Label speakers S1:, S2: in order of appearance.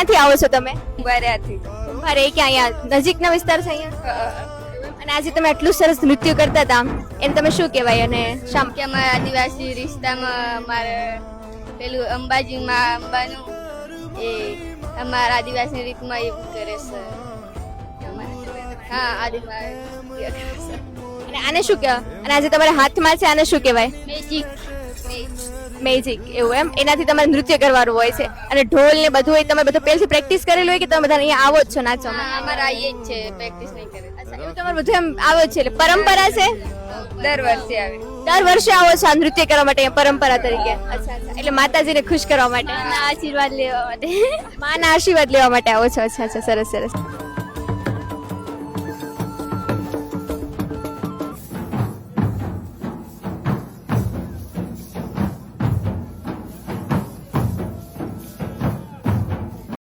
S1: ક્યાંથી આવો છો તમે?
S2: બરાથી.
S1: અરે ક્યાં અહીંયા નજીકના વિસ્તાર છે અહીંયા? અને આજે તમે આટલું સરસ નૃત્ય કરતા હતા એને તમે શું કહેવાય અને શા
S2: કે અમારા આદિવાસી રિશ્તામાં અમારે પેલું અંબાજીમાં અંબાનું એ અમારા આદિવાસી રીતમાં એવું કરે છે. હા આદિવાસી
S1: અને આને શું કહેવાય? અને આજે તમારા હાથમાં છે આને શું કહેવાય?
S2: મેજિક.
S1: મેજિક એવું એમ? એનાથી તમારે નૃત્ય કરવાનું હોય છે અને ઢોલ ને બધું હોય તમે બધું પહેલેથી પ્રેક્ટિસ કરેલું હોય કે તમે બધા અહીંયા આવો જ છો નાચવા?
S2: અમારા આઈએ જ છે, પ્રેક્ટિસ નહીં કરે.
S1: એવું તમારે બધું એમ આવો જ છે એટલે પરંપરા છે?
S2: દર વર્ષે આવે.
S1: દર વર્ષે આવો છો આ નૃત્ય કરવા માટે અહીંયા પરંપરા તરીકે? અચ્છા એટલે માતાજીને ખુશ કરવા માટે,
S2: આશીર્વાદ લેવા માટે.
S1: માના આશીર્વાદ લેવા માટે આવો છો? અચ્છા સરસ સરસ.